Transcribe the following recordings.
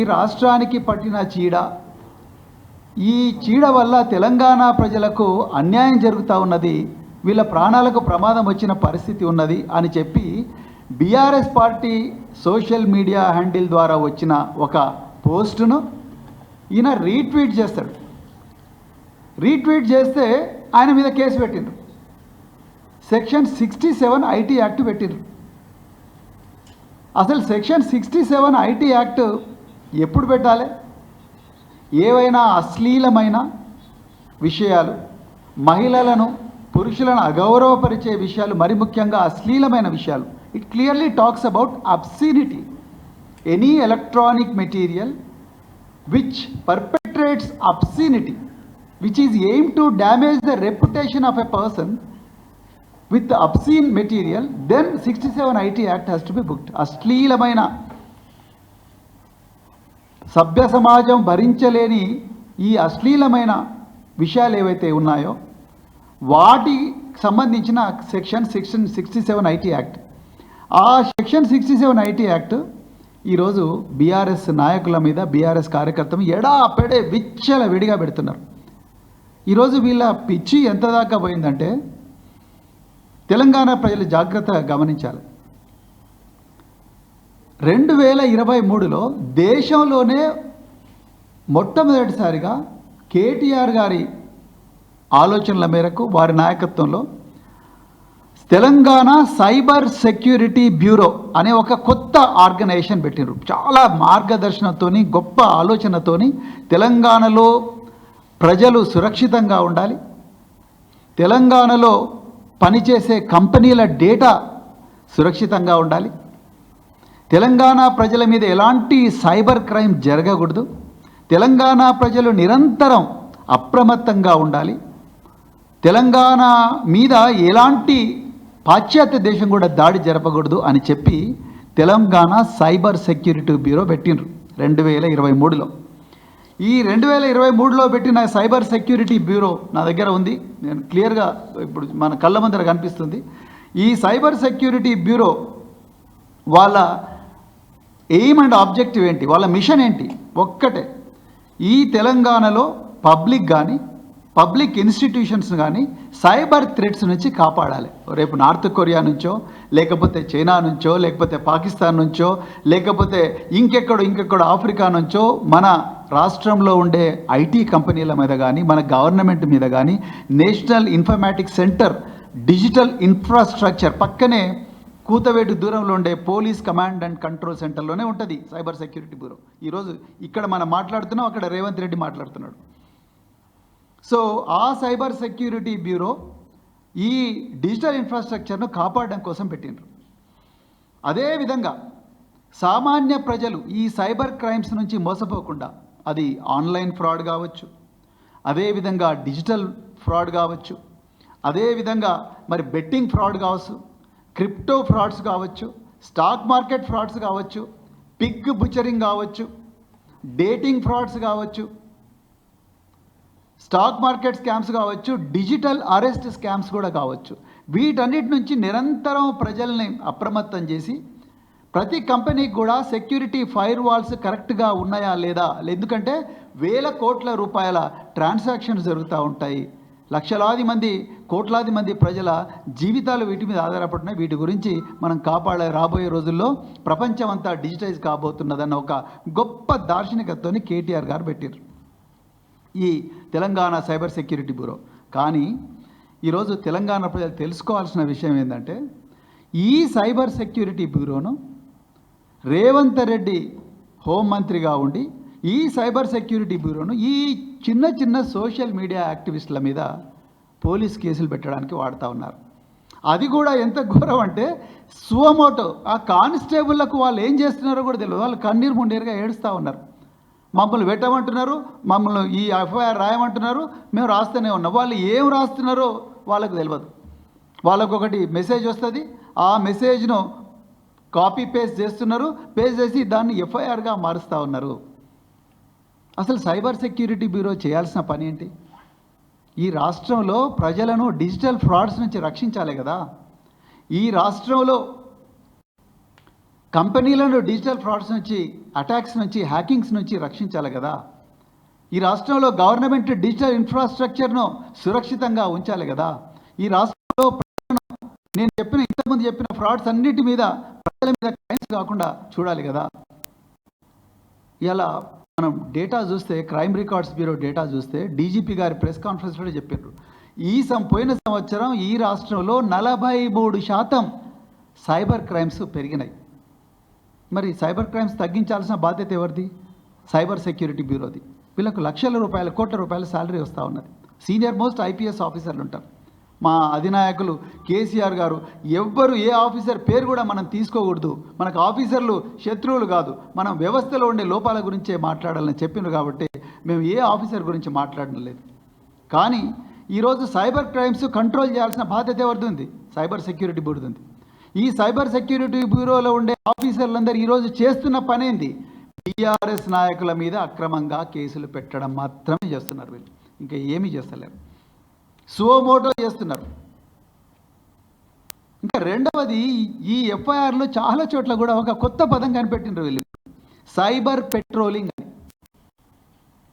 ఈ రాష్ట్రానికి పట్టిన చీడ, ఈ చీడ వల్ల తెలంగాణ ప్రజలకు అన్యాయం జరుగుతూ ఉన్నది, వీళ్ళ ప్రాణాలకు ప్రమాదం వచ్చిన పరిస్థితి ఉన్నది అని చెప్పి BRS party social media handle ద్వారా వచ్చిన ఒక పోస్టును ఈయన రీట్వీట్ చేస్తాడు. రీట్వీట్ చేస్తే ఆయన మీద కేసు పెట్టిండ్రు. సెక్షన్ 67 ఐటీ యాక్ట్ పెట్టిండ్రు. అసలు సెక్షన్ 67 ఐటీ యాక్ట్ ఎప్పుడు పెట్టాలి? ఏవైనా అశ్లీలమైన విషయాలు, మహిళలను పురుషులను అగౌరవపరిచే విషయాలు, మరి ముఖ్యంగా అశ్లీలమైన విషయాలు, it clearly talks about obscenity. Any electronic material which perpetrates obscenity which is aim to damage the reputation of a person with obscene material, then 67 IT Act has to be booked. అశ్లీలమైన, సభ్య సమాజం భరించలేని ఈ అశ్లీలమైన విషయాలు ఏవైతే ఉన్నాయో వాటికి సంబంధించిన section 67 IT act. ఆ సెక్షన్ 67 IT యాక్ట్ ఈరోజు బీఆర్ఎస్ నాయకుల మీద, బీఆర్ఎస్ కార్యకర్తలు ఎడాపెడే విచ్చల విడిగా పెడుతున్నారు. ఈరోజు వీళ్ళ పిచ్చి ఎంత దాకా పోయిందంటే, తెలంగాణ ప్రజలు జాగ్రత్తగా గమనించాలి. 2023లో దేశంలోనే మొట్టమొదటిసారిగా కేటీఆర్ గారి ఆలోచనల మేరకు, వారి నాయకత్వంలో తెలంగాణ సైబర్ సెక్యూరిటీ బ్యూరో అనే ఒక కొత్త ఆర్గనైజేషన్ పెట్టినారు. చాలా మార్గదర్శనంతో, గొప్ప ఆలోచనతో తెలంగాణలో ప్రజలు సురక్షితంగా ఉండాలి, తెలంగాణలో పనిచేసే కంపెనీల డేటా సురక్షితంగా ఉండాలి, తెలంగాణ ప్రజల మీద ఎలాంటి సైబర్ క్రైమ్ జరగకూడదు, తెలంగాణ ప్రజలు నిరంతరం అప్రమత్తంగా ఉండాలి, తెలంగాణ మీద ఎలాంటి పాశ్చాత్య దేశం కూడా దాడి జరపకూడదు అని చెప్పి తెలంగాణ సైబర్ సెక్యూరిటీ బ్యూరో పెట్టిండ్రు 2023లో. ఈ 2023లో పెట్టిన సైబర్ సెక్యూరిటీ బ్యూరో నా దగ్గర ఉంది, నేను క్లియర్గా ఇప్పుడు మన కళ్ళ ముందర కనిపిస్తుంది. ఈ సైబర్ సెక్యూరిటీ బ్యూరో వాళ్ళ ఎయిమ్ అండ్ ఆబ్జెక్టివ్ ఏంటి, వాళ్ళ మిషన్ ఏంటి? ఒక్కటే, ఈ తెలంగాణలో పబ్లిక్ కానీ, పబ్లిక్ ఇన్స్టిట్యూషన్స్ కానీ సైబర్ థ్రెట్స్ నుంచి కాపాడాలి. రేపు నార్త్ కొరియా నుంచో, లేకపోతే చైనా నుంచో, లేకపోతే పాకిస్తాన్ నుంచో, లేకపోతే ఇంకెక్కడో ఆఫ్రికా నుంచో మన రాష్ట్రంలో ఉండే ఐటీ కంపెనీల మీద కానీ, మన గవర్నమెంట్ మీద కానీ, national informatics centre, digital infrastructure పక్కనే కూతవేటు దూరంలో ఉండే పోలీస్ కమాండ్ అండ్ కంట్రోల్ సెంటర్లోనే ఉంటుంది సైబర్ సెక్యూరిటీ బ్యూరో. ఈరోజు ఇక్కడ మనం మాట్లాడుతున్నాం, అక్కడ రేవంత్ రెడ్డి మాట్లాడుతున్నాడు. సో ఆ సైబర్ సెక్యూరిటీ బ్యూరో ఈ డిజిటల్ ఇన్ఫ్రాస్ట్రక్చర్ను కాపాడడం కోసం పెట్టిండ్రు. అదేవిధంగా సామాన్య ప్రజలు ఈ సైబర్ క్రైమ్స్ నుంచి మోసపోకుండా, అది ఆన్లైన్ ఫ్రాడ్ కావచ్చు, అదేవిధంగా డిజిటల్ ఫ్రాడ్ కావచ్చు, అదేవిధంగా మరి బెట్టింగ్ ఫ్రాడ్ కావచ్చు, క్రిప్టో ఫ్రాడ్స్ కావచ్చు, స్టాక్ మార్కెట్ ఫ్రాడ్స్ కావచ్చు, పిగ్ బుచరింగ్ కావచ్చు, డేటింగ్ ఫ్రాడ్స్ కావచ్చు, స్టాక్ మార్కెట్ స్కామ్స్ కావచ్చు, డిజిటల్ అరెస్ట్ స్కామ్స్ కూడా కావచ్చు. వీటన్నిటి నుంచి నిరంతరం ప్రజల్ని అప్రమత్తం చేసి ప్రతి కంపెనీకి కూడా సెక్యూరిటీ ఫైర్ వాల్స్ కరెక్ట్గా ఉన్నాయా లేదా, ఎందుకంటే వేల కోట్ల రూపాయల ట్రాన్సాక్షన్స్ జరుగుతూ ఉంటాయి, లక్షలాది మంది, కోట్లాది మంది ప్రజల జీవితాలు వీటి మీద ఆధారపడుతున్నాయి. వీటి గురించి మనం కాపాడే, రాబోయే రోజుల్లో ప్రపంచం అంతా డిజిటైజ్ కాబోతున్నదన్న ఒక గొప్ప దార్శనికతతోని కేటీఆర్ గారు పెట్టారు ఈ తెలంగాణ సైబర్ సెక్యూరిటీ బ్యూరో. కానీ ఈరోజు తెలంగాణ ప్రజలు తెలుసుకోవాల్సిన విషయం ఏంటంటే, ఈ సైబర్ సెక్యూరిటీ బ్యూరోను రేవంత్ రెడ్డి హోంమంత్రిగా ఉండి ఈ సైబర్ సెక్యూరిటీ బ్యూరోను ఈ చిన్న సోషల్ మీడియా యాక్టివిస్టుల మీద పోలీస్ కేసులు పెట్టడానికి వాడుతూ ఉన్నారు. అది కూడా ఎంత ఘోరం అంటే, సువమోటో ఆ కానిస్టేబుళ్లకు వాళ్ళు ఏం చేస్తున్నారో కూడా తెలియదు. వాళ్ళు కన్నీరు ముండేరుగా ఏడుస్తూ ఉన్నారు. మమ్మల్ని పెట్టమంటున్నారు, మమ్మల్ని ఈ ఎఫ్ఐఆర్ రాయమంటున్నారు, మేము రాస్తూనే ఉన్నాం. వాళ్ళు ఏం రాస్తున్నారో వాళ్ళకు తెలియదు. వాళ్ళకు ఒకటి మెసేజ్ వస్తుంది, ఆ మెసేజ్ను కాపీ పేస్ట్ చేస్తున్నారు, పేస్ట్ చేసి దాన్ని ఎఫ్ఐఆర్గా మారుస్తూ ఉన్నారు. అసలు సైబర్ సెక్యూరిటీ బ్యూరో చేయాల్సిన పని ఏంటి? ఈ రాష్ట్రంలో ప్రజలను డిజిటల్ ఫ్రాడ్స్ నుంచి రక్షించాలి కదా. ఈ రాష్ట్రంలో కంపెనీలను డిజిటల్ ఫ్రాడ్స్ నుంచి, అటాక్స్ నుంచి, హ్యాకింగ్స్ నుంచి రక్షించాలి కదా. ఈ రాష్ట్రంలో గవర్నమెంట్ డిజిటల్ ఇన్ఫ్రాస్ట్రక్చర్ను సురక్షితంగా ఉంచాలి కదా. ఈ రాష్ట్రంలో నేను ఇంతకుముందు చెప్పిన ఫ్రాడ్స్ అన్నిటి మీద, ప్రజల మీద క్రైమ్స్ కాకుండా చూడాలి కదా. ఇలా మనం డేటా చూస్తే, క్రైమ్ రికార్డ్స్ బ్యూరో డేటా చూస్తే, డీజీపీ గారి ప్రెస్ కాన్ఫరెన్స్ కూడా చెప్పారు, పోయిన సంవత్సరం ఈ రాష్ట్రంలో 43% సైబర్ క్రైమ్స్ పెరిగినాయి. మరి సైబర్ క్రైమ్స్ తగ్గించాల్సిన బాధ్యత ఎవరిది? సైబర్ సెక్యూరిటీ బ్యూరోది. వీళ్ళకు లక్షల రూపాయలు, కోట్ల రూపాయల శాలరీ వస్తూ ఉన్నది. సీనియర్ మోస్ట్ ఐపీఎస్ ఆఫీసర్లు ఉంటారు. మా అధినాయకులు కేసీఆర్ గారు ఎవ్వరు, ఏ ఆఫీసర్ పేరు కూడా మనం తీసుకోకూడదు, మనకు ఆఫీసర్లు శత్రువులు కాదు, మనం వ్యవస్థలో ఉండే లోపాల గురించే మాట్లాడాలని చెప్పినారు. కాబట్టి మేము ఏ ఆఫీసర్ గురించి మాట్లాడడం లేదు. కానీ ఈరోజు సైబర్ క్రైమ్స్ కంట్రోల్ చేయాల్సిన బాధ్యత ఎవరిది ఉంది? సైబర్ సెక్యూరిటీ బ్యూరోది ఉంది. ఈ సైబర్ సెక్యూరిటీ బ్యూరోలో ఉండే ఆఫీసర్లందరూ ఈరోజు చేస్తున్న పనేంది? టీఆర్ఎస్ నాయకుల మీద అక్రమంగా కేసులు పెట్టడం మాత్రమే చేస్తున్నారు. వీళ్ళు ఇంకా ఏమీ చేస్తలేరు, సుమోటో చేస్తున్నారు. ఇంకా రెండవది, ఈ ఎఫ్ఐఆర్లో చాలా చోట్ల కూడా ఒక కొత్త పదం కనిపెట్టినారు వీళ్ళు, సైబర్ పెట్రోలింగ్ అని.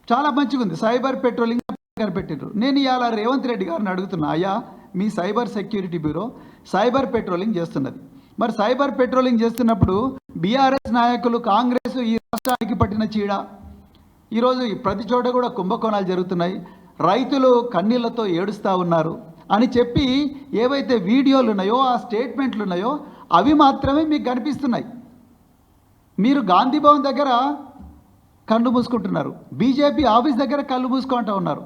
చాలా మంచిగా ఉంది, సైబర్ పెట్రోలింగ్ కనిపెట్టినారు. నేను ఇవాళ రేవంత్ రెడ్డి గారిని అడుగుతున్నా, అయ్యా మీ cyber security bureau cyber patrolling చేస్తున్నది, మరి సైబర్ పెట్రోలింగ్ చేస్తున్నప్పుడు బీఆర్ఎస్ నాయకులు, కాంగ్రెస్ ఈ రాష్ట్రానికి పట్టిన చీడ, ఈరోజు ప్రతి చోట కూడా కుంభకోణాలు జరుగుతున్నాయి, రైతులు కన్నీళ్లతో ఏడుస్తూ ఉన్నారు అని చెప్పి ఏవైతే వీడియోలు ఉన్నాయో, ఆ స్టేట్మెంట్లు ఉన్నాయో అవి మాత్రమే మీకు కనిపిస్తున్నాయి. మీరు గాంధీ భవన్ దగ్గర కళ్ళు మూసుకుంటున్నారు, బీజేపీ ఆఫీస్ దగ్గర కళ్ళు మూసుకుంటూ ఉన్నారు,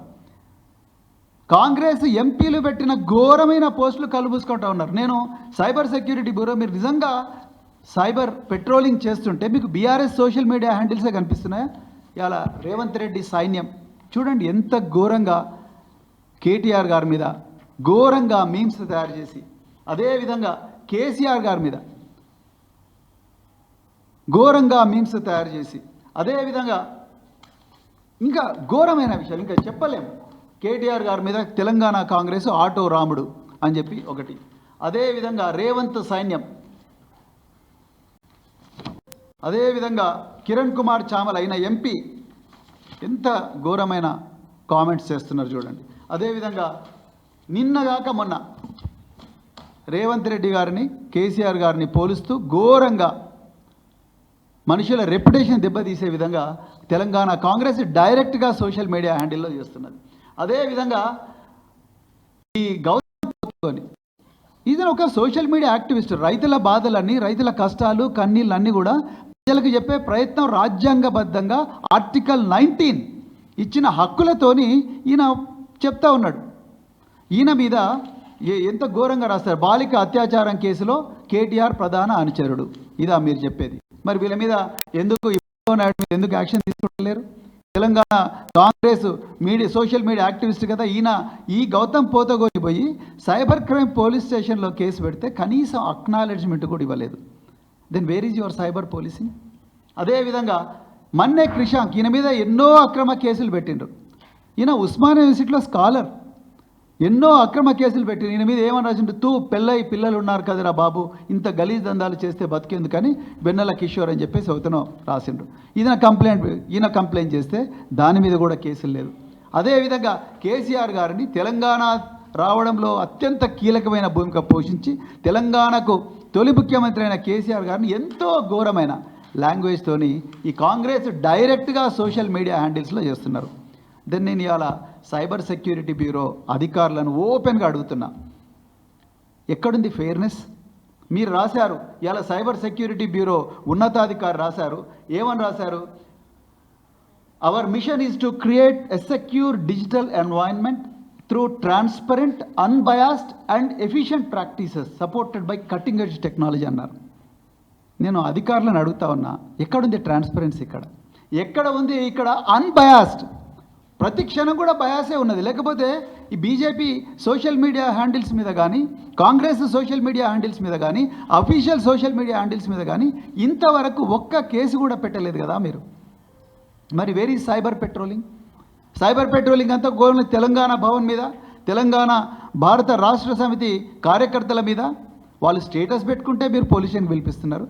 కాంగ్రెస్ ఎంపీలు పెట్టిన ఘోరమైన పోస్టులు కళ్ళు మూసుకుంటూ ఉన్నారు. నేను సైబర్ సెక్యూరిటీ బ్యూరో, మీరు నిజంగా సైబర్ పెట్రోలింగ్ చేస్తుంటే మీకు బీఆర్ఎస్ సోషల్ మీడియా హ్యాండిల్సే కనిపిస్తున్నాయా? ఇలా రేవంత్ రెడ్డి సైన్యం చూడండి ఎంత ఘోరంగా కేటీఆర్ గారి మీద ఘోరంగా మీమ్స్ తయారు చేసి, అదేవిధంగా కేసీఆర్ గారి మీద ఘోరంగా మీమ్స్ తయారు చేసి, అదేవిధంగా ఇంకా ఘోరమైన విషయాలు ఇంకా చెప్పలేము. కేటీఆర్ గారి మీద తెలంగాణ కాంగ్రెస్ ఆటో రాముడు అని చెప్పి ఒకటి, అదేవిధంగా రేవంత్ సైన్యం, అదేవిధంగా కిరణ్ కుమార్ చామల్ అయిన ఎంపీ ఎంత ఘోరమైన కామెంట్స్ చేస్తున్నారు చూడండి. అదేవిధంగా నిన్నగాక మొన్న రేవంత్ రెడ్డి గారిని, కేసీఆర్ గారిని పోలుస్తూ ఘోరంగా మనుషుల రెప్యుటేషన్ దెబ్బతీసే విధంగా తెలంగాణ కాంగ్రెస్ డైరెక్ట్గా సోషల్ మీడియా హ్యాండిల్లో చేస్తున్నది. అదేవిధంగా ఈ గౌతమ్ ఇది ఒక సోషల్ మీడియా యాక్టివిస్ట్, రైతుల బాధలన్నీ, రైతుల కష్టాలు, కన్నీళ్ళన్నీ కూడా ప్రజలకు చెప్పే ప్రయత్నం రాజ్యాంగబద్ధంగా ఆర్టికల్ 19 ఇచ్చిన హక్కులతోని ఈయన చెప్తా ఉన్నాడు. ఈయన మీద ఎంత ఘోరంగా రాస్తారు, బాలిక అత్యాచారం కేసులో కేటీఆర్ ప్రధాన అనుచరుడు, ఇదా మీరు చెప్పేది? మరి వీళ్ళ మీద ఎందుకు యాక్షన్ తీసుకుంటలేరు? Telangana Congress social media activist కదా ఈయన, ఈ గౌతమ్ పోతగోని పోయి సైబర్ క్రైమ్ పోలీస్ స్టేషన్లో కేసు పెడితే కనీసం అక్నాలెడ్జ్మెంట్ కూడా ఇవ్వలేదు. Then where is your cyber policing? అదేవిధంగా మన్నే క్రిషాంక్, ఈయన మీద ఎన్నో అక్రమ కేసులు పెట్టిండ్రు. ఈయన ఉస్మానియా యూనివర్సిటీలో స్కాలర్, ఎన్నో అక్రమ కేసులు పెట్టిండ్రు. ఈయన మీద ఏమని రాసిండు? పిల్లలు ఉన్నారు కదరా బాబు, ఇంత గలీజ్ దందాలు చేస్తే బతికేందుకని వెన్నెల కిషోర్ అని చెప్పేసి అవుతానో రాసిండ్రు. ఈయన కంప్లైంట్ చేస్తే దాని మీద కూడా కేసులు లేదు. అదేవిధంగా కేసీఆర్ గారిని తెలంగాణ రావడంలో అత్యంత కీలకమైన భూమిక పోషించి తెలంగాణకు తొలి ముఖ్యమంత్రి అయిన కేసీఆర్ గారిని ఎంతో ఘోరమైన లాంగ్వేజ్తోని ఈ కాంగ్రెస్ డైరెక్ట్గా సోషల్ మీడియా హ్యాండిల్స్లో చేస్తున్నారు. దెన్ నేను ఇవాళ సైబర్ సెక్యూరిటీ బ్యూరో అధికారులను ఓపెన్గా అడుగుతున్నా, ఎక్కడుంది ఫెయిర్నెస్? మీరు రాశారు ఇవాళ సైబర్ సెక్యూరిటీ బ్యూరో ఉన్నతాధికారి రాశారు, ఏమని రాశారు? Hour machine is to create a secure digital environment through transparent, unbiased and efficient practices supported by cutting edge technology అన్నారు. నేను అధికారులను అడుగుతా ఉన్నా, ఎక్కడుంది ట్రాన్స్పరెన్సీ? ఎక్కడ ఉంది ఇక్కడ అన్బయాస్డ్? ప్రతి క్షణం కూడా బయాసే ఉన్నది. లేకపోతే ఈ బీజేపీ సోషల్ మీడియా హ్యాండిల్స్ మీద కానీ, కాంగ్రెస్ సోషల్ మీడియా హ్యాండిల్స్ మీద కానీ, అఫీషియల్ సోషల్ మీడియా హ్యాండిల్స్ మీద కానీ ఇంతవరకు ఒక్క కేసు కూడా పెట్టలేదు కదా మీరు. మరి where is cyber patrolling? Cyber patrolling అంతా గోల్ని తెలంగాణ భవన్ మీద, తెలంగాణ భారత రాష్ట్ర సమితి కార్యకర్తల మీద వాళ్ళు స్టేటస్ పెట్టుకుంటే మీరు పోలీసుని పిలిపిస్తున్నారు.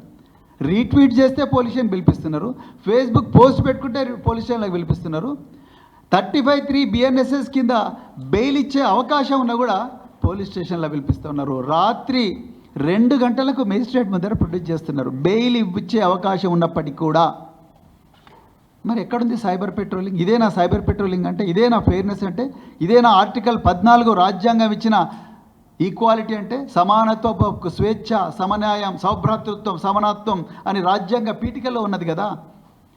రీట్వీట్ చేస్తే పోలీస్ స్టేషన్ పిలిపిస్తున్నారు, ఫేస్బుక్ పోస్ట్ పెట్టుకుంటే పోలీస్ స్టేషన్లకు పిలిపిస్తున్నారు. 35(3) BNSS కింద బెయిల్ ఇచ్చే అవకాశం ఉన్నా కూడా పోలీస్ స్టేషన్లో పిలిపిస్తున్నారు. రాత్రి 2 గంటలకు మేజిస్ట్రేట్ ముందర ప్రొడ్యూస్ చేస్తున్నారు బెయిల్ ఇచ్చే అవకాశం ఉన్నప్పటికీ కూడా. మరి ఎక్కడుంది సైబర్ పెట్రోలింగ్? ఇదేనా సైబర్ పెట్రోలింగ్ అంటే? ఇదేనా ఫెయిర్నెస్ అంటే? ఇదేనా ఆర్టికల్ 14 రాజ్యాంగం ఇచ్చిన ఈక్వాలిటీ అంటే? సమానత్వ, స్వేచ్ఛ, సమన్యాయం, సౌభ్రాతృత్వం, సమానత్వం అని రాజ్యాంగ పీఠికలో ఉన్నది కదా.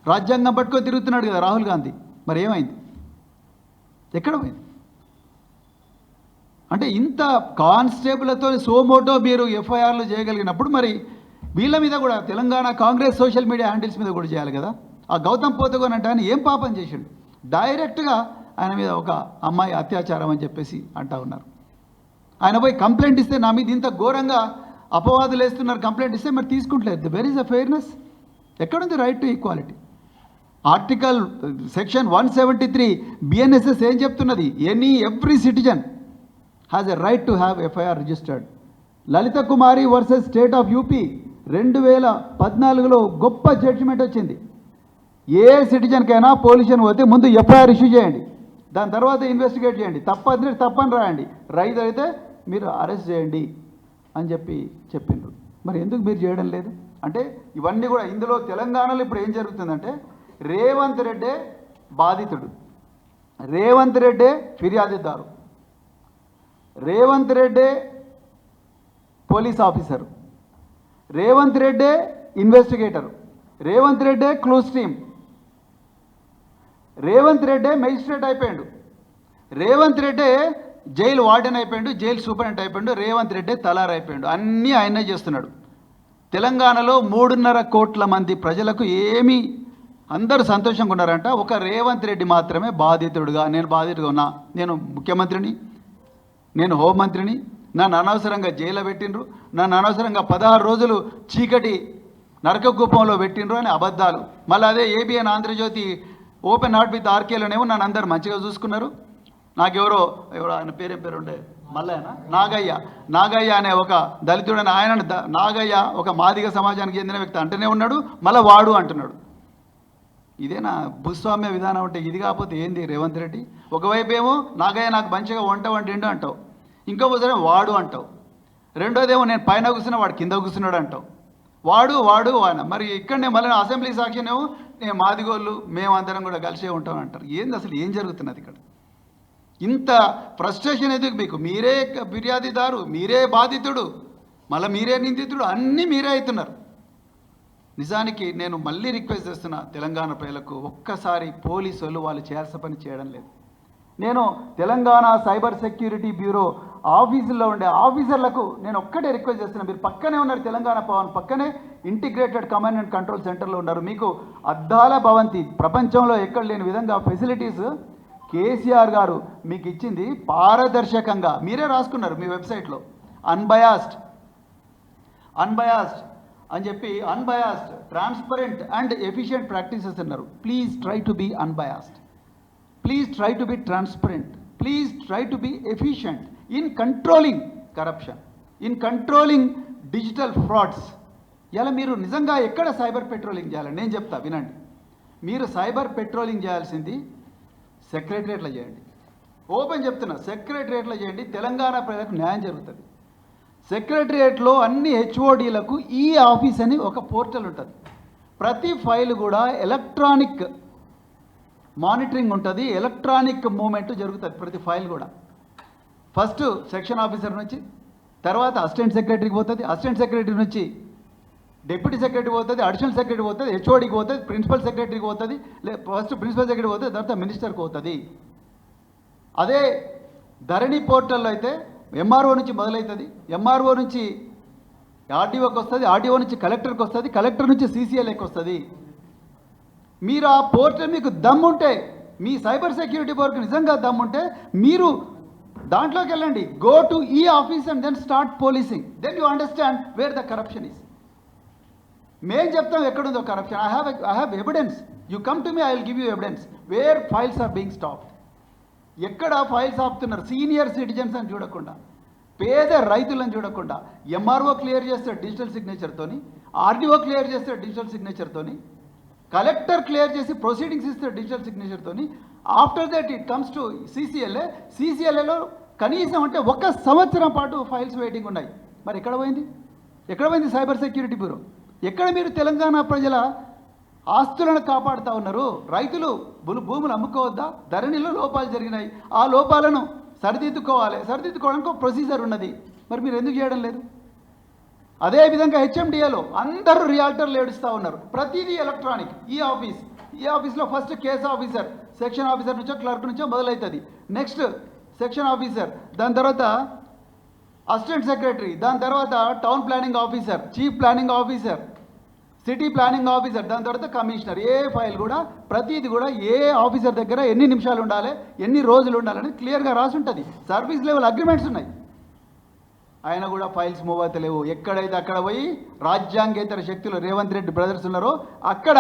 రాజ్యాంగం పట్టుకొని తిరుగుతున్నాడు కదా రాహుల్ గాంధీ. మరి ఏమైంది? ఎక్కడ పోయింది? అంటే ఇంత కానిస్టేబుల్తో సోమోటో మీరు ఎఫ్ఐఆర్లు చేయగలిగినప్పుడు మరి వీళ్ళ మీద కూడా Telangana Congress social media handles మీద కూడా చేయాలి కదా. ఆ గౌతమ్ పోతగోన్ అంటే ఆయన ఏం పాపం చేసిండు? డైరెక్ట్గా ఆయన మీద ఒక అమ్మాయి అత్యాచారం అని చెప్పేసి అంటా ఉన్నారు. ఆయన పోయి కంప్లైంట్ ఇస్తే నా మీద ఇంత ఘోరంగా అపవాదులు వేస్తున్నారు, కంప్లైంట్ ఇస్తే మరి తీసుకుంటలేదు. Where is the fairness? ఎక్కడుంది right to equality? Article section 173 BNSS ఏం చెప్తున్నది? Every citizen has a right to have FIR registered. Lalita Kumari versus state of UP 2014లో గొప్ప జడ్జిమెంట్ వచ్చింది. ఏ సిటిజన్కైనా పొల్యూషన్ పోతే ముందు ఎఫ్ఐఆర్ ఇష్యూ చేయండి, దాని తర్వాత ఇన్వెస్టిగేట్ చేయండి, తప్పని రాయండి, రైట్ అయితే మీరు అరెస్ట్ చేయండి అని చెప్పిండ్రు. మరి ఎందుకు మీరు చేయడం లేదు? అంటే ఇవన్నీ కూడా ఇందులో తెలంగాణలో ఇప్పుడు ఏం జరుగుతుందంటే రేవంత్ రెడ్డే బాధితుడు, రేవంత్ రెడ్డే ఫిర్యాదుదారు, రేవంత్ రెడ్డే పోలీస్ ఆఫీసరు, రేవంత్ రెడ్డే ఇన్వెస్టిగేటరు, రేవంత్ రెడ్డే క్లోజ్ టీమ్, రేవంత్ రెడ్డే మెజిస్ట్రేట్ అయిపోయాడు, రేవంత్ రెడ్డే జైలు వార్డెన్ అయిపోయాడు, జైలు సూపరింటెండెంట్ అయిపోయాడు, రేవంత్ రెడ్డే తలార్ అయిపోయాడు. అన్నీ ఆయనే చేస్తున్నాడు. తెలంగాణలో 3.5 కోట్ల మంది ప్రజలకు ఏమీ అందరూ సంతోషంగా ఉన్నారంట. ఒక రేవంత్ రెడ్డి మాత్రమే బాధితుడుగా, నేను బాధితుడుగా ఉన్నా, నేను ముఖ్యమంత్రిని, నేను హోంమంత్రిని, నన్ను అనవసరంగా జైల్లో పెట్టిండ్రు, నన్ను అనవసరంగా 16 రోజులు చీకటి నరకకూపంలో పెట్టిండ్రు అని అబద్ధాలు. మళ్ళీ అదే ABN Andhra Jyothi open heart with ఆర్కేలోనేమో నన్ను అందరు మంచిగా చూసుకున్నారు. నాకెవరో ఆయన పేరు ఉండే నాగయ్య అనే ఒక దళితుడని ఆయన నాగయ్య ఒక మాదిగ సమాజానికి చెందిన వ్యక్తి అంటూనే ఉన్నాడు, మళ్ళీ వాడు అంటున్నాడు. ఇదేనా భూస్వామ్య విధానం? అంటే ఇది కాకపోతే ఏంది రేవంత్ రెడ్డి? ఒకవైపు ఏమో నాగయ్య నాకు మంచిగా వంటిండు అంటావు, ఇంకోసారి వాడు అంటావు, రెండోదేమో నేను పైన కూర్చున్నా వాడు కింద కూర్చున్నాడు అంటావు. వాడు ఆయన మరి ఇక్కడనే మళ్ళీ అసెంబ్లీ సాక్షినేమో నేను మాదిగోళ్ళు మేమందరం కూడా కలిసే ఉంటాం అంటారు. ఏంది అసలు ఏం జరుగుతున్నది ఇక్కడ? ఇంత ఫ్రస్ట్రేషన్ ఎందుకు మీకు? మీరే ఫిర్యాదుదారు, మీరే బాధితుడు, మళ్ళీ మీరే నిందితుడు, అన్నీ మీరే అవుతున్నారు. నిజానికి నేను మళ్ళీ రిక్వెస్ట్ చేస్తున్నా తెలంగాణ ప్రజలకు, ఒక్కసారి పోలీసులు వాళ్ళు చేయాల్సిన పని చేయడం లేదు. నేను తెలంగాణ సైబర్ సెక్యూరిటీ బ్యూరో ఆఫీసుల్లో ఉండే ఆఫీసర్లకు నేను ఒక్కటే రిక్వెస్ట్ చేస్తున్నా, మీరు పక్కనే ఉన్నారు, తెలంగాణ భవన్ పక్కనే ఇంటిగ్రేటెడ్ కమాండ్ అండ్ కంట్రోల్ సెంటర్లో ఉన్నారు. మీకు అద్దాల భవంతి, ప్రపంచంలో ఎక్కడ లేని విధంగా ఫెసిలిటీస్ కేసీఆర్ గారు మీకు ఇచ్చింది. పారదర్శకంగా మీరే రాసుకున్నారు మీ వెబ్సైట్లో, అన్బయాస్డ్ అని చెప్పి, unbiased, transparent and efficient practices అన్నారు. Please try to be unbiased, please try to be transparent, please try to be efficient in controlling corruption, in controlling digital frauds. ఇలా మీరు నిజంగా ఎక్కడ సైబర్ పెట్రోలింగ్ చేయాలని నేను చెప్తా వినండి. మీరు సైబర్ పెట్రోలింగ్ చేయాల్సింది సెక్రటరియట్లో చేయండి. ఓపెన్ చెప్తున్నా, సెక్రటరియట్లో చేయండి. తెలంగాణ ప్రజలకు న్యాయం జరుగుతుంది. సెక్రటరియట్లో అన్ని HODలకు ఈ ఆఫీస్ అని ఒక పోర్టల్ ఉంటుంది. ప్రతి ఫైల్ కూడా ఎలక్ట్రానిక్ మానిటరింగ్ ఉంటుంది, ఎలక్ట్రానిక్ మూమెంట్ జరుగుతుంది. ప్రతి ఫైల్ కూడా ఫస్ట్ సెక్షన్ ఆఫీసర్ నుంచి, తర్వాత అసిస్టెంట్ సెక్రటరీకి పోతుంది, అసిస్టెంట్ సెక్రటరీ నుంచి డిప్యూటీ సెక్రటరీ పోతుంది, అడిషనల్ సెక్రటరీ పోతుంది, HODకి పోతుంది, ప్రిన్సిపల్ సెక్రటరీకి పోతుంది, ఫస్ట్ ప్రిన్సిపల్ సెక్రటరీ పోతుంది, తర్వాత మినిస్టర్కి పోతుంది. అదే ధరణి పోర్టల్లో అయితే MRO నుంచి మొదలవుతుంది, MRO నుంచి RDOకి వస్తుంది, RDO నుంచి కలెక్టర్కి వస్తుంది, కలెక్టర్ నుంచి CCLAకి వస్తుంది. మీరు ఆ పోర్టల్ మీకు దమ్ముంటే, మీ సైబర్ సెక్యూరిటీ వర్క్ నిజంగా దమ్ముంటే మీరు దాంట్లోకి వెళ్ళండి. గో టు ఈ office and then start policing, then you understand where the corruption is. మేము చెప్తాం ఎక్కడుందో corruption. I have evidence. You come to me, I will give you evidence where files are being stopped. ఎక్కడ files ఆపుతున్నారు? Senior citizens అని చూడకుండా పేద రైతులను చూడకుండా ఎంఆర్ఓ క్లియర్ చేస్తే డిజిటల్ సిగ్నేచర్తోని, ఆర్డీఓ క్లియర్ చేస్తే డిజిటల్ సిగ్నేచర్తోని, కలెక్టర్ క్లియర్ చేసి ప్రొసీడింగ్స్ ఇస్తే డిజిటల్ సిగ్నేచర్తోని, after that it comes to సీసీఎల్ఏలో కనీసం అంటే 1 సంవత్సరం పాటు ఫైల్స్ వెయిటింగ్ ఉన్నాయి. మరి ఎక్కడ పోయింది సైబర్ సెక్యూరిటీ బ్యూరో? ఎక్కడ మీరు తెలంగాణ ప్రజల ఆస్తులను కాపాడుతూ ఉన్నారు? రైతులు భూములు అమ్ముకోవద్దా? ధరణిలో లోపాలు జరిగినాయి, ఆ లోపాలను సరిదిద్దుకోవడానికి ఒక ప్రొసీజర్ ఉన్నది. మరి మీరు ఎందుకు చేయడం లేదు? అదేవిధంగా హెచ్ఎండిఏలో అందరూ రియాల్టర్లు ఏడుస్తూ ఉన్నారు. ప్రతిదీ ఎలక్ట్రానిక్. ఈ ఆఫీస్లో first case officer, section officer నుంచో క్లర్క్ నుంచో మొదలవుతుంది. నెక్స్ట్ సెక్షన్ ఆఫీసర్, దాని తర్వాత అసిస్టెంట్ సెక్రటరీ, దాని తర్వాత town planning officer, chief planning officer, city planning officer, దాని తర్వాత కమిషనర్. ఏ ఫైల్ కూడా ప్రతిది కూడా ఏ ఆఫీసర్ దగ్గర ఎన్ని నిమిషాలు ఉండాలి, ఎన్ని రోజులు ఉండాలని క్లియర్గా రాసి ఉంటుంది. సర్వీస్ లెవెల్ అగ్రిమెంట్స్ ఉన్నాయి. ఆయన కూడా ఫైల్స్ మూవ్ అవుతలేవు. ఎక్కడైతే అక్కడ పోయి రాజ్యాంగేతర శక్తులు రేవంత్ రెడ్డి బ్రదర్స్ ఉన్నారో అక్కడ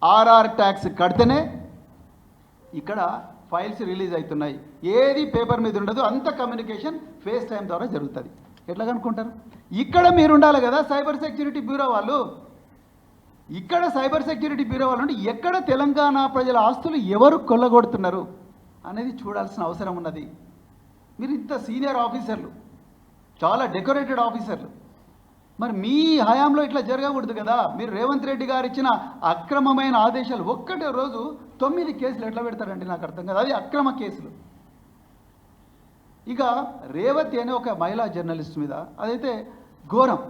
ఆర్ఆర్ ట్యాక్స్ కడితేనే ఇక్కడ ఫైల్స్ రిలీజ్ అవుతున్నాయి. ఏది పేపర్ మీద ఉండదు, అంత కమ్యూనికేషన్ ఫేస్ టైం ద్వారా జరుగుతుంది. ఎట్లా కనుక్కుంటారు? ఇక్కడ మీరు ఉండాలి కదా సైబర్ సెక్యూరిటీ బ్యూరో వాళ్ళు. ఇక్కడ సైబర్ సెక్యూరిటీ బ్యూరో వాళ్ళు అంటే ఎక్కడ తెలంగాణ ప్రజల ఆస్తులు ఎవరు కొల్లగొడుతున్నారు అనేది చూడాల్సిన అవసరం ఉన్నది. మీరు ఇంత సీనియర్ ఆఫీసర్లు, చాలా డెకరేటెడ్ ఆఫీసర్లు, మరి మీ హయాంలో ఇట్లా జరగకూడదు కదా. మీరు రేవంత్ రెడ్డి గారు ఇచ్చిన అక్రమమైన ఆదేశాలు ఒక్కటే రోజు 9 కేసులు ఎట్లా పెడతారండి? నాకు అర్థం కాదు. అది అక్రమ కేసులు. ఇక రేవతి అనే ఒక మహిళా జర్నలిస్ట్ మీద, అదైతే ఘోరం.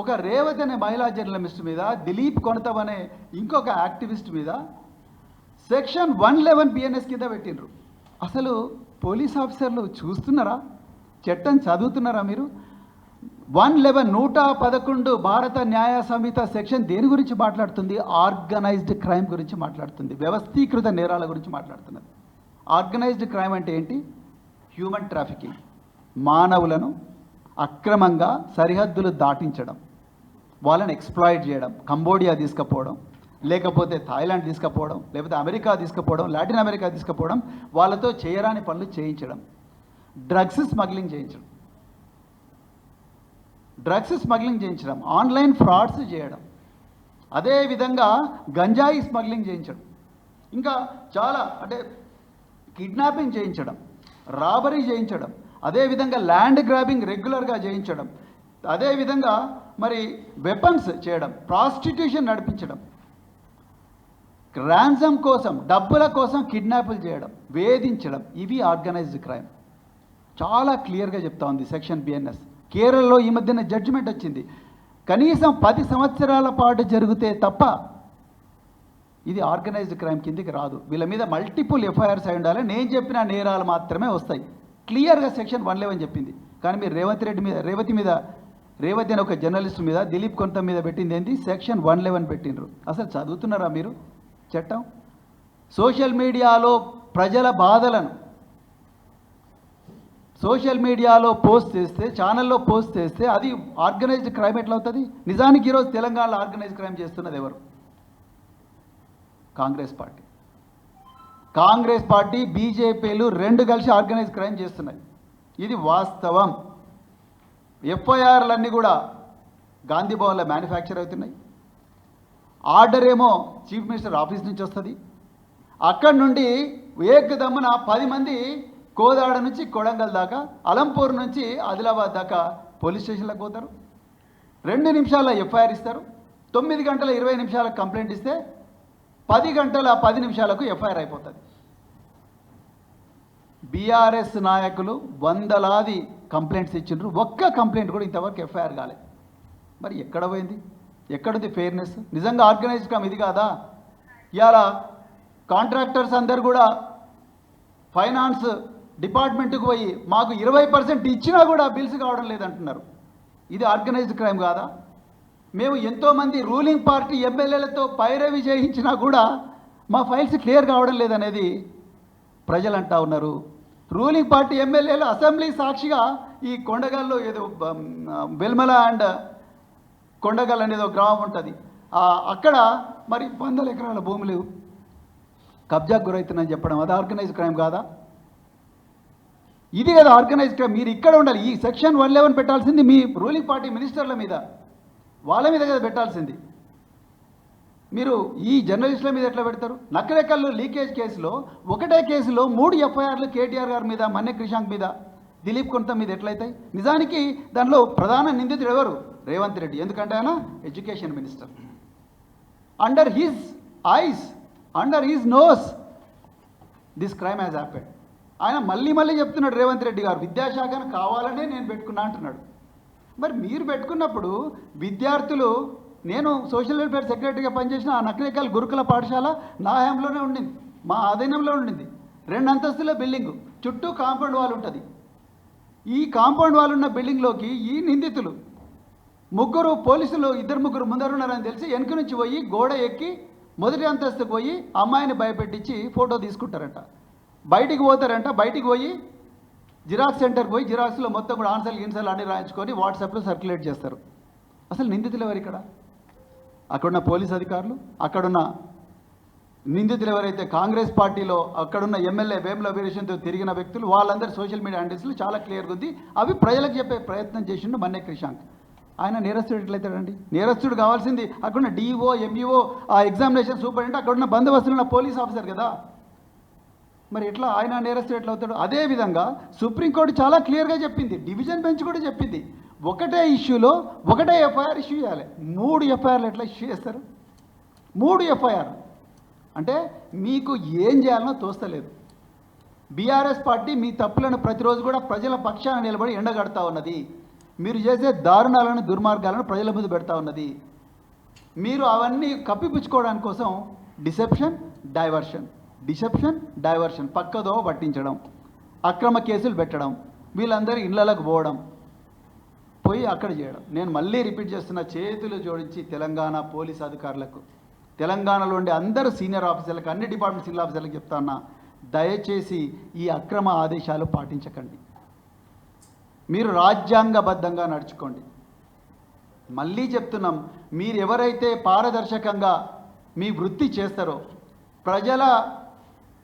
ఒక రేవతి అనే మహిళా జర్నలిస్ట్ మీద, దిలీప్ కొనతం అనే ఇంకొక యాక్టివిస్ట్ మీద సెక్షన్ 111 బిఎన్ఎస్ కింద పెట్టినరు. అసలు పోలీస్ ఆఫీసర్లు చూస్తున్నారా? చట్టం చదువుతున్నారా మీరు? 111 భారత న్యాయ సంహిత సెక్షన్ దేని గురించి మాట్లాడుతుంది? ఆర్గనైజ్డ్ క్రైమ్ గురించి మాట్లాడుతుంది. వ్యవస్థీకృత నేరాల గురించి మాట్లాడుతున్నది. ఆర్గనైజ్డ్ క్రైమ్ అంటే ఏంటి? హ్యూమన్ ట్రాఫికింగ్, మానవులను అక్రమంగా సరిహద్దులు దాటించడం, వాళ్ళని ఎక్స్ప్లాయిట్ చేయడం, కంబోడియా తీసుకుపోవడం, లేకపోతే థాయిలాండ్ తీసుకుపోవడం, లేకపోతే అమెరికా తీసుకుపోవడం, లాటిన్ అమెరికా తీసుకుపోవడం, వాళ్ళతో చేయరాని పనులు చేయించడం, డ్రగ్స్ స్మగ్లింగ్ చేయించడం, ఆన్లైన్ ఫ్రాడ్స్ చేయడం, అదేవిధంగా గంజాయి స్మగ్లింగ్ చేయించడం, ఇంకా చాలా అంటే కిడ్నాపింగ్ చేయించడం, రాబరీ చేయించడం, అదేవిధంగా ల్యాండ్ గ్రాబింగ్ రెగ్యులర్గా చేయించడం, అదేవిధంగా మరి వెపన్స్ చేయడం, ప్రాస్టిట్యూషన్ నడిపించడం, ర్యాన్సమ్ కోసం డబ్బుల కోసం కిడ్నాపులు చేయడం, వేధించడం, ఇవి ఆర్గనైజ్డ్ క్రైమ్. చాలా క్లియర్గా చెప్తా ఉంది సెక్షన్ బిఎన్ఎస్. కేరళలో ఈ మధ్యన జడ్జిమెంట్ వచ్చింది. కనీసం 10 సంవత్సరాల పాటు జరిగితే తప్ప ఇది ఆర్గనైజ్డ్ క్రైమ్ కిందికి రాదు. వీళ్ళ మీద మల్టిపుల్ ఎఫ్ఐఆర్స్ అయి ఉండాలి. నేను చెప్పిన నేరాలు మాత్రమే వస్తాయి. క్లియర్గా సెక్షన్ 111 చెప్పింది. కానీ మీరు రేవతి అనే ఒక జర్నలిస్ట్ మీద, దిలీప్ కొనతం మీద పెట్టింది ఏంటి? సెక్షన్ 111 పెట్టినరు. అసలు చదువుతున్నారా మీరు చట్టం? సోషల్ మీడియాలో ప్రజల బాధలను సోషల్ మీడియాలో పోస్ట్ చేస్తే, ఛానల్లో పోస్ట్ చేస్తే అది ఆర్గనైజ్డ్ క్రైమ్ ఎట్లా అవుతుంది? నిజానికి ఈరోజు తెలంగాణలో ఆర్గనైజ్డ్ క్రైమ్ చేస్తున్నది ఎవరు? కాంగ్రెస్ పార్టీ బీజేపీలు 2 కలిసి ఆర్గనైజ్డ్ క్రైమ్ చేస్తున్నాయి. ఇది వాస్తవం. ఎఫ్ఐఆర్లన్నీ కూడా గాంధీ భవన్లో మ్యానుఫ్యాక్చర్ అవుతున్నాయి. ఆర్డర్ ఏమో చీఫ్ మినిస్టర్ ఆఫీస్ నుంచి వస్తుంది. అక్కడి నుండి ఏకదమ్మున 10 మంది కోదాడ నుంచి కొడంగల్ దాకా, అలంపూర్ నుంచి ఆదిలాబాద్ దాకా పోలీస్ స్టేషన్లకు పోతారు. 2 నిమిషాల ఎఫ్ఐఆర్ ఇస్తారు. 9 గంటల 20 నిమిషాలకు కంప్లైంట్ ఇస్తే 10 గంటల 10 నిమిషాలకు ఎఫ్ఐఆర్ అయిపోతుంది. బీఆర్ఎస్ నాయకులు వందలాది కంప్లైంట్స్ ఇచ్చిండ్రు. ఒక్క కంప్లైంట్ కూడా ఇంతవరకు ఎఫ్ఐఆర్ కాలేదు. మరి ఎక్కడ పోయింది? ఎక్కడుంది ఫెయిర్నెస్? నిజంగా ఆర్గనైజ్డ్ క్రైమ్ ఇది కాదా? ఇవాళ కాంట్రాక్టర్స్ అందరు కూడా ఫైనాన్స్ డిపార్ట్మెంట్కి పోయి మాకు 20% ఇచ్చినా కూడా బిల్స్ కావడం లేదంటున్నారు. ఇది ఆర్గనైజ్డ్ క్రైమ్ కాదా? మేము ఎంతోమంది రూలింగ్ పార్టీ ఎమ్మెల్యేలతో పైరవి చేయించినా కూడా మా ఫైల్స్ క్లియర్ కావడం లేదనేది ప్రజలు అంటా ఉన్నారు. రూలింగ్ పార్టీ ఎమ్మెల్యేలు అసెంబ్లీ సాక్షిగా ఈ కొండగల్లో ఏదో వెల్మల అండ్ కొండగల్ అనేది ఒక గ్రామం ఉంటుంది, అక్కడ మరి 100 ఎకరాల భూములు కబ్జాకు గురవుతుందని చెప్పడం, అది ఆర్గనైజ్డ్ క్రైమ్ కాదా? ఇది కదా ఆర్గనైజ్డ్ క్రైమ్. మీరు ఇక్కడ ఉండాలి. ఈ సెక్షన్ 111 పెట్టాల్సింది మీ రూలింగ్ పార్టీ మినిస్టర్ల మీద, వాళ్ళ మీద కదా పెట్టాల్సింది. మీరు ఈ జర్నలిస్టుల మీద ఎట్లా పెడతారు? నకరేకల్లో లీకేజ్ కేసులో ఒకటే కేసులో 3 ఎఫ్ఐఆర్లు కేటీఆర్ గారి మీద, మన్నె క్రిషాంక్ మీద, దిలీప్ కొంత మీద ఎట్లయితాయి? నిజానికి దానిలో ప్రధాన నిందితుడు ఎవరు? రేవంత్ రెడ్డి. ఎందుకంటే ఆయన education minister. Under his eyes, under his knows this crime has happened. ఆయన మళ్ళీ చెప్తున్నాడు రేవంత్ రెడ్డి గారు, విద్యాశాఖను కావాలనే నేను పెట్టుకున్నా అంటున్నాడు. మరి మీరు పెట్టుకున్నప్పుడు విద్యార్థులు, నేను సోషల్ వెల్ఫేర్ సెక్రటరీగా పనిచేసిన ఆ నకరేకల్ గురుకుల పాఠశాల నా హయాంలోనే ఉండింది, మా ఆధీనంలో ఉండింది. 2 అంతస్తుల బిల్డింగు, చుట్టూ కాంపౌండ్ వాల్ ఉంటుంది. ఈ కాంపౌండ్ వాల్ ఉన్న బిల్డింగ్లోకి ఈ నిందితులు పోలీసులు 2-3 ముందరున్నారని తెలిసి వెనక నుంచి పోయి గోడ ఎక్కి మొదటి అంతస్తుకు పోయి అమ్మాయిని భయపెట్టించి ఫోటో తీసుకుంటారంట. బయటికి పోతారంట. బయటికి పోయి జిరాక్స్ సెంటర్కి పోయి జిరాక్స్లో మొత్తం కూడా ఆన్సర్లు అన్నీ రాయించుకొని వాట్సాప్లో సర్క్యులేట్ చేస్తారు. అసలు నిందితులు ఎవరు ఇక్కడ? అక్కడున్న పోలీస్ అధికారులు, అక్కడున్న నిందితులు ఎవరైతే కాంగ్రెస్ పార్టీలో అక్కడున్న ఎమ్మెల్యే వేముల వీరేశంతో తిరిగిన వ్యక్తులు, వాళ్ళందరూ సోషల్ మీడియా హ్యాండిల్స్లో చాలా క్లియర్గా ఉంది. అవి ప్రజలకు చెప్పే ప్రయత్నం చేసిండు మన్నె క్రిషాంక్. ఆయన నేరస్తుడు ఎట్లయితాడండి? నేరస్తుడు కావాల్సింది అక్కడున్న డిఓ, ఎంఈఓ, ఆ ఎగ్జామినేషన్ సూపరింటెండెంట్, అక్కడున్న బందోబస్తున్న పోలీస్ ఆఫీసర్ కదా. మరి ఎట్లా ఆయన నేరస్తుడు ఎట్లా అవుతాడు? అదేవిధంగా సుప్రీంకోర్టు చాలా క్లియర్గా చెప్పింది, డివిజన్ బెంచ్ కూడా చెప్పింది, ఒకటే ఇష్యూలో ఒకటే ఎఫ్ఐఆర్ ఇష్యూ చేయాలి. 3 ఎఫ్ఐఆర్లు ఎట్లా ఇష్యూ చేస్తారు? 3 ఎఫ్ఐఆర్ అంటే మీకు ఏం చేయాలనో తోస్తలేదు. బీఆర్ఎస్ పార్టీ మీ తప్పులను ప్రతిరోజు కూడా ప్రజల పక్షాన నిలబడి ఎండగడతా ఉన్నది. మీరు చేసే దారుణాలను, దుర్మార్గాలను ప్రజల ముందు పెడతా ఉన్నది. మీరు అవన్నీ కప్పిపుచ్చుకోవడానికి కోసం డిసెప్షన్, డైవర్షన్, పక్కదో పట్టించడం, అక్రమ కేసులు పెట్టడం, వీళ్ళందరూ ఇళ్లలకు పోయి అక్కడ చేయడం. నేను మళ్ళీ రిపీట్ చేస్తున్న, చేతులు జోడించి తెలంగాణ పోలీస్ అధికారులకు, తెలంగాణలో ఉండే అందరూ సీనియర్ ఆఫీసర్లకు, అన్ని డిపార్ట్మెంట్ సీనియర్ ఆఫీసర్లకు చెప్తా ఉన్నా, దయచేసి ఈ అక్రమ ఆదేశాలు పాటించకండి. మీరు రాజ్యాంగబద్ధంగా నడుచుకోండి. మళ్ళీ చెప్తున్నాం, మీరు ఎవరైతే పారదర్శకంగా మీ వృత్తి చేస్తారో, ప్రజల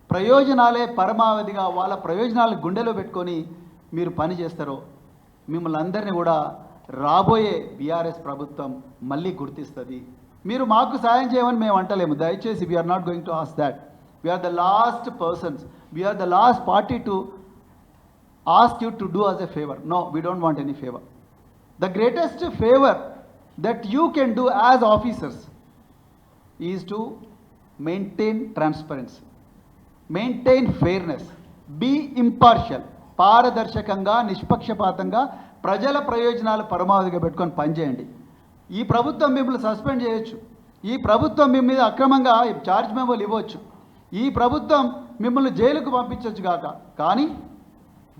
ప్రయోజనాలే పరమావధిగా వాళ్ళ ప్రయోజనాలు గుండెలో పెట్టుకొని మీరు పని చేస్తారో, మిమ్మల్ని అందరినీ కూడా రాబోయే బీఆర్ఎస్ ప్రభుత్వం మళ్ళీ గుర్తిస్తుంది. మీరు మాకు సాయం చేయమని మేము అంటలేము, దయచేసి we're not going to ask that. We're the last persons, we're the last party to ask you to do us a favor. No, we don't want any favor. The greatest favor that you can do as officers is to maintain transparency, maintain fairness, be impartial. పారదర్శకంగా, నిష్పక్షపాతంగా ప్రజల ప్రయోజనాలు పరమావధిగా పెట్టుకొని పనిచేయండి. ఈ ప్రభుత్వం మిమ్మల్ని సస్పెండ్ చేయొచ్చు, ఈ ప్రభుత్వం మీ మీద అక్రమంగా ఛార్జ్ మెమోలు ఇవ్వచ్చు, ఈ ప్రభుత్వం మిమ్మల్ని జైలుకు పంపించవచ్చు కాక, కానీ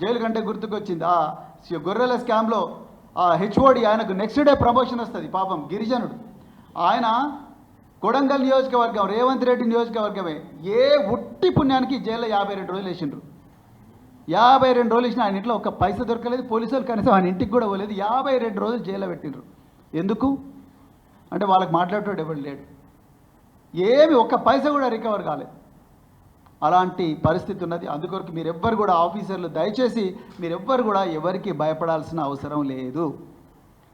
జైలు కంటే గుర్తుకొచ్చింది ఆ గొర్రెల స్కామ్లో ఆ హెచ్ఓడి, ఆయనకు నెక్స్ట్ డే ప్రమోషన్ వస్తుంది. పాపం గిరిజనుడు ఆయన, కొడంగల్ నియోజకవర్గం, రేవంత్ రెడ్డి నియోజకవర్గమే. ఏ ఉట్టి పుణ్యానికి జైల్లో 52 రోజులు వేసిండ్రు. 52 రోజులు వేసిన ఆయన ఇంట్లో ఒక్క పైసా దొరకలేదు. పోలీసులు కనీసం ఆయన ఇంటికి కూడా పోలేదు. 52 రోజులు జైల్లో పెట్టిండ్రు. ఎందుకు అంటే వాళ్ళకి మాట్లాడేటోడు ఎవరు లేడు, ఏమి ఒక్క పైసా కూడా రికవర్ కాలేదు. అలాంటి పరిస్థితి ఉన్నది. అందుకొరకు మీరెవ్వరు కూడా ఆఫీసర్లు, దయచేసి మీరెవ్వరు కూడా ఎవరికి భయపడాల్సిన అవసరం లేదు.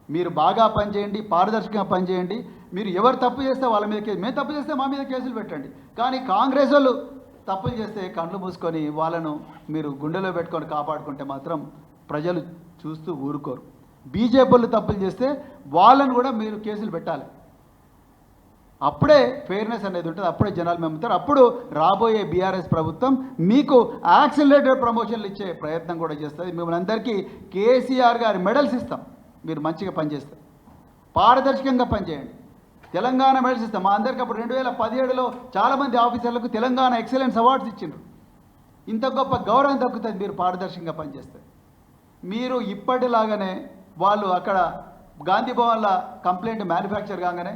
మీరు బాగా పనిచేయండి, పారదర్శకంగా పనిచేయండి. మీరు ఎవరు తప్పు చేస్తే వాళ్ళ మీద కేసు, మేము తప్పు చేస్తే మా మీద కేసులు పెట్టండి. కానీ కాంగ్రెస్ వాళ్ళు తప్పులు చేస్తే కళ్ళు మూసుకొని వాళ్ళను మీరు గుండెలో పెట్టుకొని కాపాడుకుంటే మాత్రం ప్రజలు చూస్తూ ఊరుకోరు. బీజేపీ వాళ్ళు తప్పులు చేస్తే వాళ్ళను కూడా మీరు కేసులు పెట్టాలి. అప్పుడే ఫెయిర్నెస్ అనేది ఉంటుంది, అప్పుడే జనాలు నమ్ముతారు. అప్పుడు రాబోయే బీఆర్ఎస్ ప్రభుత్వం మీకు యాక్సిలరేటెడ్ ప్రమోషన్లు ఇచ్చే ప్రయత్నం కూడా చేస్తుంది. మిమ్మల్ని అందరికీ కేసీఆర్ గారి మెడల్స్ ఇస్తాం, మీరు మంచిగా పనిచేస్తారు, పారదర్శకంగా పనిచేయండి. తెలంగాణ మెడల్స్ ఇస్తాం. మా అందరికీ అప్పుడు 2017లో చాలామంది ఆఫీసర్లకు తెలంగాణ ఎక్సలెన్స్ అవార్డ్స్ ఇచ్చిండ్రు. ఇంత గొప్ప గౌరవం దక్కుతుంది మీరు పారదర్శకంగా పనిచేస్తే. మీరు ఇప్పటిలాగానే వాళ్ళు అక్కడ గాంధీ భవన్ల కంప్లైంట్ మ్యానుఫ్యాక్చర్ కాగానే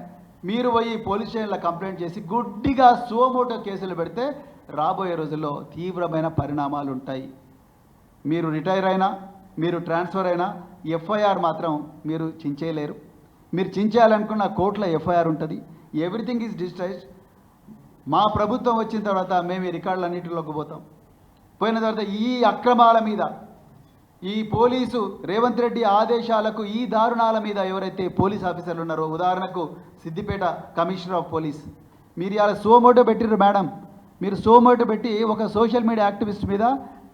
మీరు పోయి పోలీస్ స్టేషన్లో కంప్లైంట్ చేసి గుడ్డిగా సుమోటో కేసులు పెడితే రాబోయే రోజుల్లో తీవ్రమైన పరిణామాలు ఉంటాయి. మీరు రిటైర్ అయినా, మీరు ట్రాన్స్ఫర్ అయినా ఎఫ్ఐఆర్ మాత్రం మీరు చించేయలేరు. మీరు చించేయాలనుకున్న కోర్టులో ఎఫ్ఐఆర్ ఉంటుంది. Everything is digitised. మా ప్రభుత్వం వచ్చిన తర్వాత మేము ఈ రికార్డులు అన్నింటిలోకి పోతాం. పోయిన తర్వాత ఈ అక్రమాల మీద, ఈ పోలీసు రేవంత్ రెడ్డి ఆదేశాలకు ఈ దారుణాల మీద ఎవరైతే పోలీస్ ఆఫీసర్లు ఉన్నారో, ఉదాహరణకు సిద్దిపేట కమిషనర్ ఆఫ్ పోలీస్, మీరు ఇలా సోమోటో పెట్టిర్రు మేడం. మీరు సోమోటో పెట్టి ఒక సోషల్ మీడియా యాక్టివిస్ట్ మీద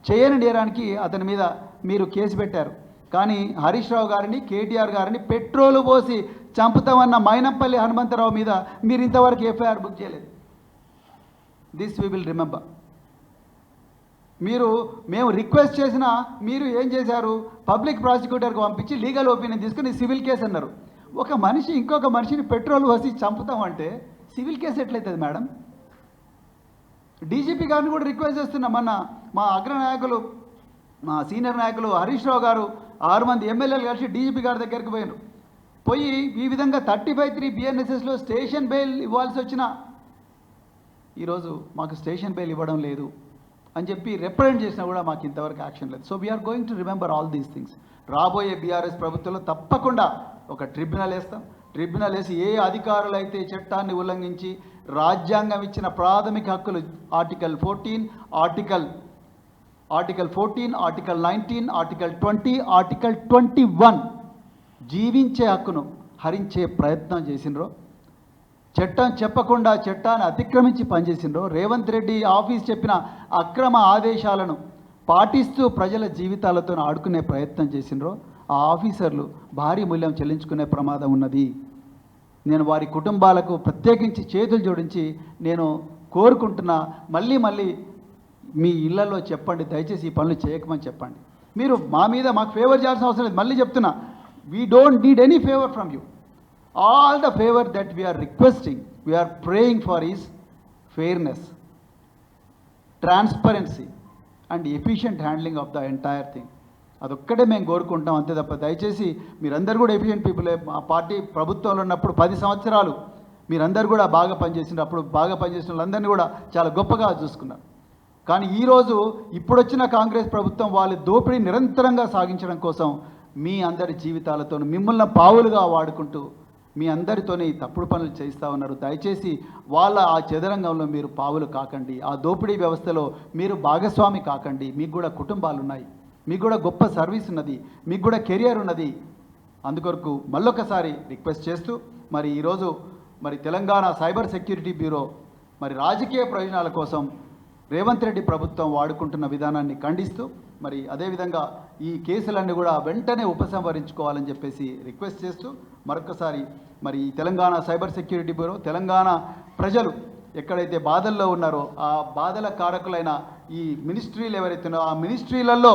చేయని నేరానికి అతని మీద మీరు కేసు పెట్టారు. కానీ హరీష్ రావు గారిని, కేటీఆర్ గారిని పెట్రోలు పోసి చంపుతామన్న మైనంపల్లి హనుమంతరావు మీద మీరు ఇంతవరకు ఎఫ్ఐఆర్ బుక్ చేయలేదు. This we will remember. మేము రిక్వెస్ట్ చేసినా మీరు ఏం చేశారు? పబ్లిక్ ప్రాసిక్యూటర్కి పంపించి లీగల్ ఒపీనియన్ తీసుకుని సివిల్ కేసు అన్నారు. ఒక మనిషి ఇంకొక మనిషిని పెట్రోల్ పోసి చంపుతామంటే సివిల్ కేసు ఎట్లయితుంది మేడం? డీజీపీ గారిని కూడా రిక్వెస్ట్ చేస్తున్నాం. మా అగ్రనాయకులు, మా సీనియర్ నాయకులు హరీష్ రావు గారు 6 మంది ఎమ్మెల్యేలు కలిసి డీజీపీ గారి దగ్గరికి పోయినారు. పోయి ఈ విధంగా 35(3) BNSSలో స్టేషన్ బెయిల్ ఇవ్వాల్సి వచ్చినా ఈరోజు మాకు స్టేషన్ బెయిల్ ఇవ్వడం లేదు అని చెప్పి రిప్రజెంట్ చేసినా కూడా మాకు ఇంతవరకు యాక్షన్ లేదు. So we're going to remember all these things. రాబోయే బీఆర్ఎస్ ప్రభుత్వంలో తప్పకుండా ఒక ట్రిబ్యునల్ వేస్తాం. ట్రిబ్యునల్ వేసి ఏ అధికారులు అయితే చట్టాన్ని ఉల్లంఘించి రాజ్యాంగం ఇచ్చిన ప్రాథమిక హక్కులు ఆర్టికల్ 14, ఆర్టికల్ 19, ఆర్టికల్ 20, ఆర్టికల్ 21 జీవించే హక్కును హరించే ప్రయత్నం చేసినరో, చట్టం చెప్పకుండా చట్టాన్ని అతిక్రమించి పనిచేసినరో, రేవంత్ రెడ్డి ఆఫీస్ చెప్పిన అక్రమ ఆదేశాలను పాటిస్తూ ప్రజల జీవితాలతో ఆడుకునే ప్రయత్నం చేసినరో, ఆ ఆఫీసర్లు భారీ మూల్యం చెల్లించుకునే ప్రమాదం ఉన్నది. నేను వారి కుటుంబాలకు ప్రత్యేకించి చేతులు జోడించి నేను కోరుకుంటున్నా, మళ్ళీ మీ ఇళ్లలో చెప్పండి, దయచేసి ఈ పనులు చేయకమని చెప్పండి. మీరు మాకు ఫేవర్ చేయాల్సిన అవసరం లేదు. మళ్ళీ చెప్తున్నా, we don't need any favour from you. All the favor that we are requesting, we are praying for is fairness, transparency and efficient handling of the entire thing. అదొక్కటే మేము కోరుకుంటాం, అంతే తప్ప దయచేసి మీరందరూ కూడా ఎఫిషియెంట్ పీపులే. మా పార్టీ ప్రభుత్వంలో ఉన్నప్పుడు 10 సంవత్సరాలు మీరందరూ కూడా బాగా పనిచేసినప్పుడు బాగా పనిచేసిన వాళ్ళందరినీ కూడా చాలా గొప్పగా చూసుకున్నారు. కానీ ఈరోజు ఇప్పుడొచ్చిన కాంగ్రెస్ ప్రభుత్వం వాళ్ళ దోపిడీ నిరంతరంగా సాగించడం కోసం మీ అందరి జీవితాలతో మిమ్మల్ని పావులుగా వాడుకుంటూ మీ అందరితోనే తప్పుడు పనులు చేస్తూ ఉన్నారు. దయచేసి వాళ్ళ ఆ చదరంగంలో మీరు పావులు కాకండి. ఆ దోపిడీ వ్యవస్థలో మీరు భాగస్వామి కాకండి. మీకు కూడా కుటుంబాలు ఉన్నాయి, మీకు కూడా గొప్ప సర్వీస్ ఉన్నది, మీకు కూడా కెరియర్ ఉన్నది. అందుకొరకు మళ్ళొకసారి రిక్వెస్ట్ చేస్తూ ఈరోజు తెలంగాణ సైబర్ సెక్యూరిటీ బ్యూరో రాజకీయ ప్రయోజనాల కోసం రేవంత్ రెడ్డి ప్రభుత్వం వాడుకుంటున్న విధానాన్ని ఖండిస్తూ అదేవిధంగా ఈ కేసులన్నీ కూడా వెంటనే ఉపసంహరించుకోవాలని చెప్పేసి రిక్వెస్ట్ చేస్తూ మరొకసారి ఈ Telangana cyber security bureau, Telangana ప్రజలు ఎక్కడైతే బాధల్లో ఉన్నారో ఆ బాధల కారకులైన ఈ మినిస్ట్రీలు ఎవరైతే ఉన్నారో ఆ మినిస్ట్రీలలో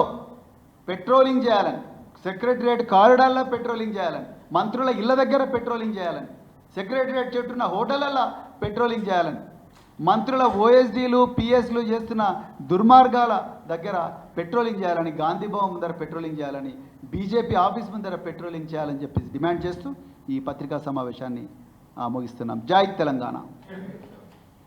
పెట్రోలింగ్ చేయాలని, సెక్రటరియట్ కారిడార్లో పెట్రోలింగ్ చేయాలని, మంత్రుల ఇళ్ళ దగ్గర పెట్రోలింగ్ చేయాలని, సెక్రటరియట్ చుట్టూన్న హోటళ్ళల్లో పెట్రోలింగ్ చేయాలని, మంత్రుల ఓఎస్డీలు పిఎస్లు చేస్తున్న దుర్మార్గాల దగ్గర పెట్రోలింగ్ చేయాలని, గాంధీ భవన్ ముందర పెట్రోలింగ్ చేయాలని, బీజేపీ ఆఫీస్ ముందర పెట్రోలింగ్ చేయాలని చెప్పేసి డిమాండ్ చేస్తూ ఈ పత్రికా సమావేశాన్ని ముగిస్తున్నాం. జై తెలంగాణ.